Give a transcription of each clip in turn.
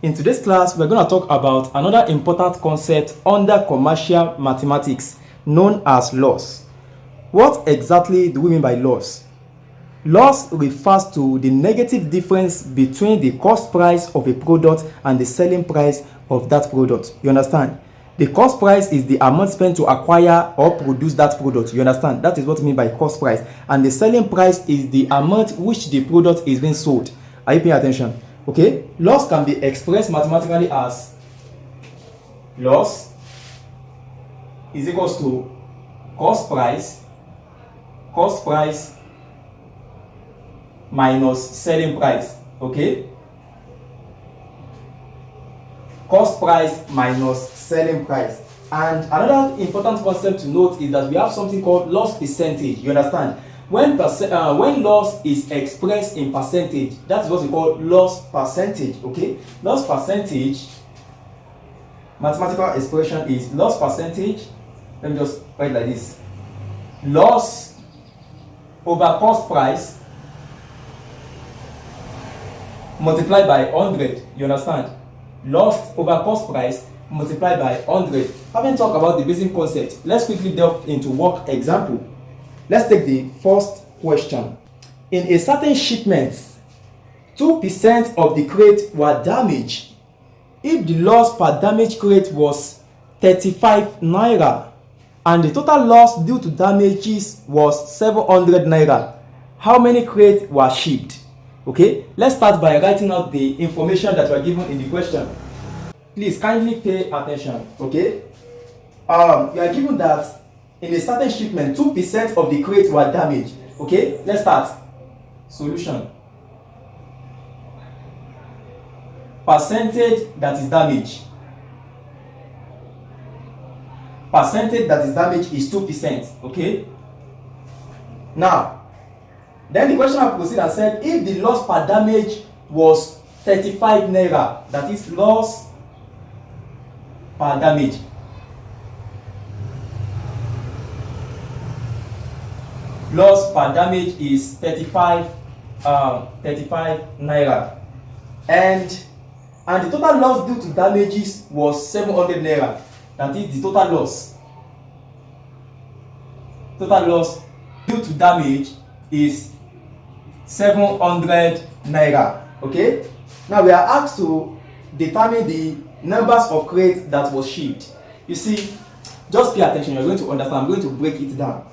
In today's class, we're going to talk about another important concept under commercial mathematics known as loss. What exactly do we mean by loss? Loss refers to the negative difference between the cost price of a product and the selling price of that product. You understand? The cost price is the amount spent to acquire or produce that product. You understand? That is what I mean by cost price. And the selling price is the amount which the product is being sold. Are you paying attention? Okay? Loss can be expressed mathematically as loss is equals to cost price minus selling price. Okay? Cost price minus selling price. And another important concept to note is that we have something called loss percentage. You understand? When loss is expressed in percentage, that's what we call loss percentage. Okay? Loss percentage, mathematical expression is loss percentage. Let me just write like this: loss over cost price multiplied by 100. You understand? Loss over cost price multiplied by 100. Having talked about the basic concept, let's quickly delve into work example. Let's take the first question. In a certain shipment, 2% of the crate were damaged. If the loss per damaged crate was 35 naira and the total loss due to damages was 700 naira, how many crates were shipped? Okay, let's start by writing out the information that were given in the question. Please kindly pay attention. Okay, we are given that in a certain shipment 2% of the crates were damaged. Okay, let's start. Solution: percentage that is damaged. Percentage that is damaged is 2%. Okay, now then the question will proceed and said, if the loss per damage was 35 naira, that is loss per damage. Loss per damage is 35 naira, and the total loss due to damages was 700 naira. That is the total loss. Total loss due to damage is 700 naira. Okay, now we are asked to determine the numbers of crates that was shipped. You see, just pay attention, you're going to understand. I'm going to break it down.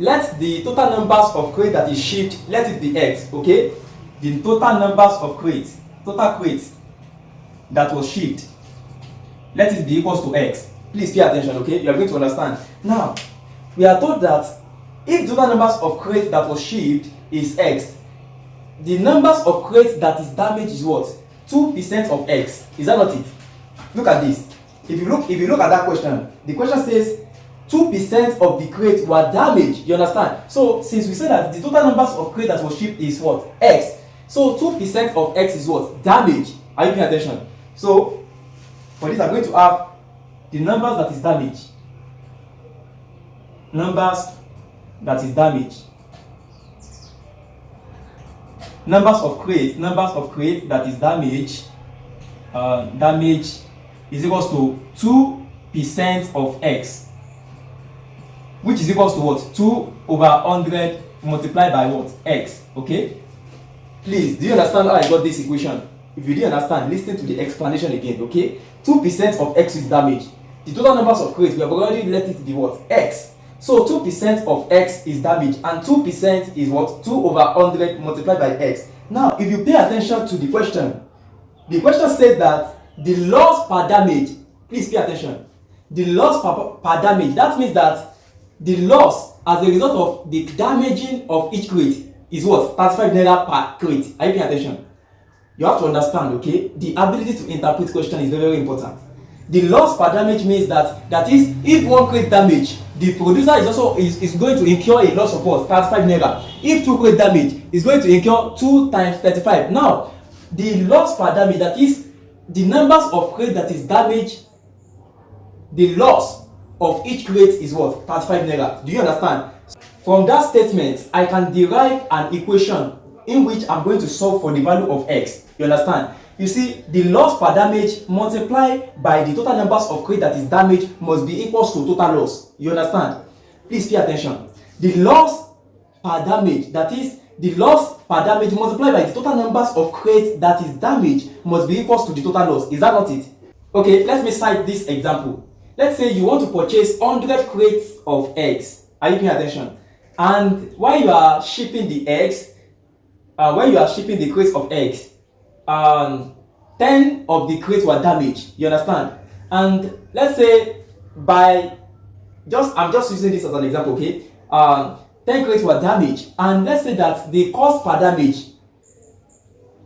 Let the total numbers of crates that is shipped, let it be X. Okay, the total numbers of crates, total crates that was shipped, let it be equals to X. Please pay attention. Okay, you are going to understand. Now we are told that if the total numbers of crates that was shipped is X, the numbers of crates that is damaged is what? 2% of X. Is that not it? Look at this. If you look at that question, the question says 2% of the crates were damaged. You understand? So since we said that the total numbers of crates that was shipped is what? X. So 2% of X is what? Damage. Are you paying attention? So for this, I'm going to have the numbers that is damaged. Numbers that is damaged. Numbers of crates that is damaged. Damage is equals to 2% of X, which is equals to what? 2 over 100 multiplied by what? X. Okay, please, do you understand how I got this equation? If you didn't understand, listen to the explanation again. Okay, 2% of X is damaged. The total numbers of crates, we have already let it be what? X. So 2% of X is damaged, and 2% is what? 2 over 100 multiplied by X. Now if you pay attention to the question says that the loss per damage, please pay attention, the loss per damage, that means that the loss as a result of the damaging of each crate is what? 35 naira per crate. Are you paying attention? You have to understand. Okay, the ability to interpret question is very, very important. The loss per damage means that is, if one crate damage, the producer is going to incur a loss of what? 35 naira. If 2 crate damage, is going to incur 2 times 35. Now the loss per damage, that is the numbers of crate that is damaged, the loss of each crate is what? 35 naira. Do you understand? From that statement, I can derive an equation in which I'm going to solve for the value of x. You understand? You see, the loss per damage multiplied by the total numbers of crates that is damaged must be equals to total loss. You understand? Please pay attention. The loss per damage, that is, the loss per damage multiplied by the total numbers of crates that is damaged must be equals to the total loss. Is that not it? Okay, let me cite this example. Let's say you want to purchase 100 crates of eggs. Are you paying attention? And while you are shipping the eggs, when you are shipping the crates of eggs, 10 of the crates were damaged. You understand? And let's say I'm just using this as an example, okay? 10 crates were damaged, and let's say that the cost per damage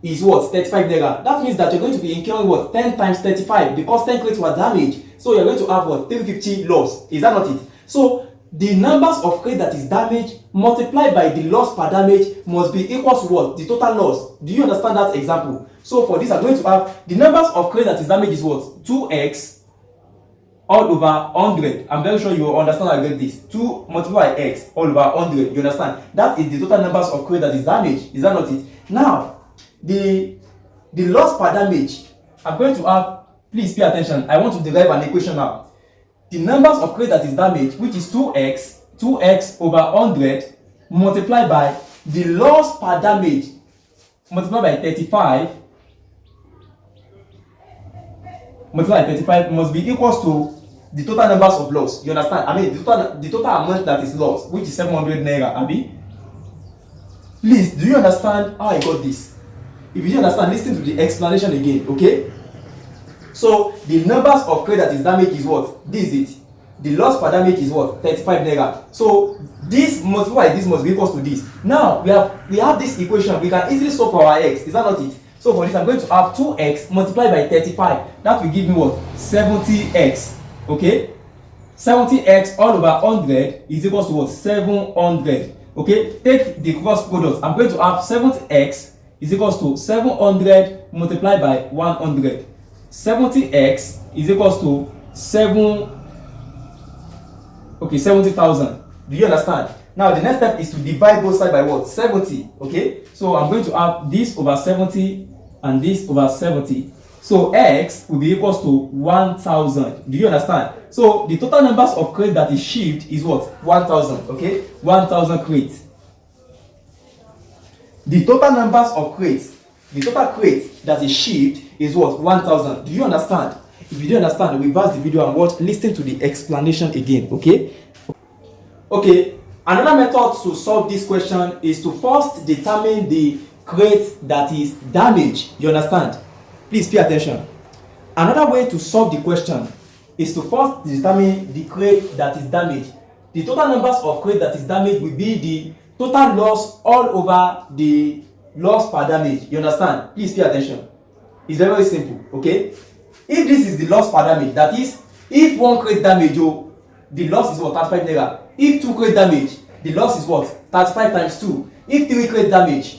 is what? 35 naira. That means that you're going to be incurring what? 10 times 35, because 10 crates were damaged. So you're going to have what? 350 loss. Is that not it? So the numbers of crates that is damaged multiplied by the loss per damage must be equal to what? The total loss. Do you understand that example? So for this, I'm going to have the numbers of crates that is damaged is what? 2x all over 100. I'm very sure you will understand how I get this. 2 multiplied by x all over 100. You understand? That is the total numbers of crates that is damaged. Is that not it? Now, the loss per damage, I'm going to have, please pay attention. I want to derive an equation now. The numbers of crates that is damaged, which is 2x over 100 multiplied by the loss per damage multiplied by 35 multiplied by 35 must be equals to the total numbers of loss. You understand? I mean, the total amount that is lost, which is 700 naira. Abi? Please, do you understand how I got this? If you don't understand, listen to the explanation again, okay? So the numbers of crates that is damaged is what? This is it. The loss per damage is what? 35 naira. So this multiplied by this must be equals to this. Now we have this equation. We can easily solve for our x. Is that not it? So for this, I'm going to have 2x multiplied by 35. That will give me what? 70x. Okay? 70x all over 100 is equals to what? 700. Okay? Take the cross product. I'm going to have 70x is equals to 700 multiplied by 100. 70x is equals to 70,000. Do you understand? Now the next step is to divide both sides by what? 70. Okay? So I'm going to have this over 70 and this over 70. So x will be equals to 1,000. Do you understand? So the total numbers of crates that is shipped is what? 1,000. Okay? 1,000 crates. The total numbers of crates, the total crates that is shipped is what? 1,000. Do you understand? If you don't understand, reverse the video and listen to the explanation again. Okay? Okay. Another method to solve this question is to first determine the crate that is damaged. You understand? Please pay attention. Another way to solve the question is to first determine the crate that is damaged. The total numbers of crate that is damaged will be the total loss all over the loss per damage. You understand? Please pay attention. It's very, very simple. Okay? If this is the loss per damage, that is, if one crate damage, the loss is what? 35 naira. If 2 crate damage, the loss is what? 35 times 2. If 3 crate damage,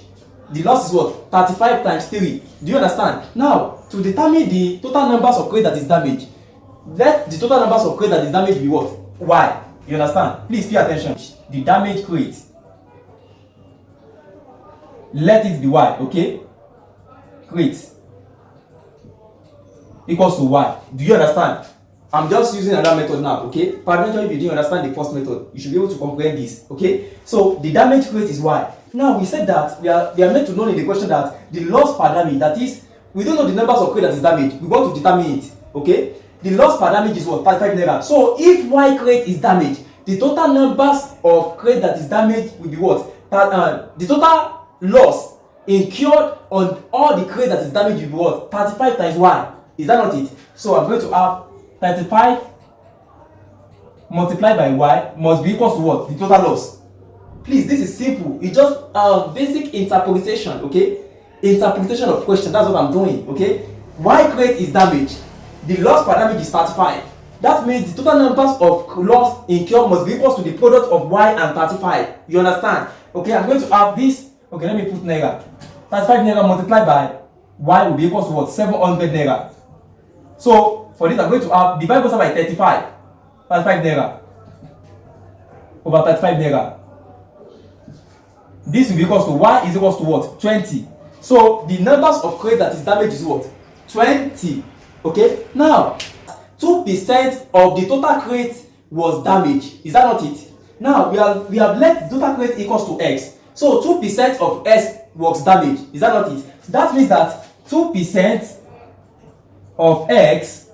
the loss is what? 35 times 3. Do you understand? Now, to determine the total numbers of crate that is damaged, let the total numbers of crate that is damaged be what? Y. You understand? Please pay attention. The damaged crate, let it be Y. Okay? Crate equals to Y. Do you understand? I'm just using another method now, okay? Peradventure, if you didn't understand the first method, you should be able to comprehend this, okay? So the damage rate is Y. Now we said that we are meant to know in the question that the loss per damage, that is, we don't know the numbers of crate that is damaged. We want to determine it, okay? The loss per damage is what? 35 naira. So if Y crate is damaged, the total numbers of crate that is damaged will be what? The total loss incurred on all the crate that is damaged will be what? 35 times Y. Is that not it? So I'm going to have 35 multiplied by Y must be equal to what? The total loss. Please, this is simple. It's just basic interpretation, okay? Interpretation of question. That's what I'm doing, okay? Y crate is damaged. The loss per damage is 35. That means the total numbers of loss incurred must be equal to the product of Y and 35. You understand? Okay, I'm going to have this. Okay, let me put naira. 35 naira multiplied by Y will be equal to what? 700 naira. So for this, I'm going to have divide both sides by 35. 35 naira over 35 naira. This will be equal to Y is equal to what? 20. So the numbers of crates that is damaged is what? 20. Okay, now 2% of the total crate was damaged. Is that not it? Now we have let total crate equals to x. So 2% of x was damaged. Is that not it? So that means that 2% of x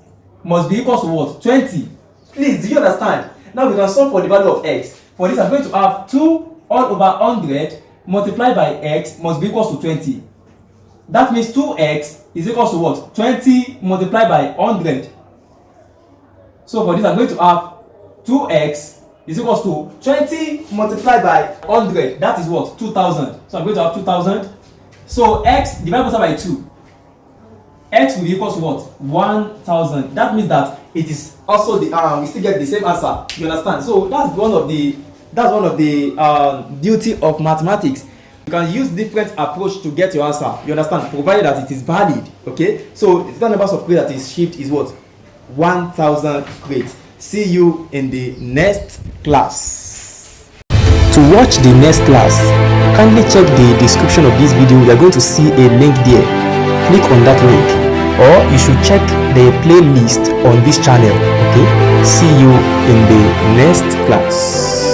must be equal to what? 20. Please, do you understand? Now we can solve for the value of x. For this, I'm going to have 2 all over 100 multiplied by x must be equal to 20. That means 2x is equal to what? 20 multiplied by 100. So for this, I'm going to have 2x is equal to 20 multiplied by 100. That is what? 2000. So I'm going to have 2000. So x divided by 2. X will be equal to what? 1000. That means that it is also the we still get the same answer. You understand? So that's one of the beauty of mathematics. You can use different approach to get your answer. You understand? Provided that it is valid. Okay. So the total numbers of crates that is shipped is what? 1000 crates. See you in the next class. To watch the next class, kindly check the description of this video. You are going to see a link there. Click on that link, or you should check the playlist on this channel. Okay, see you in the next class.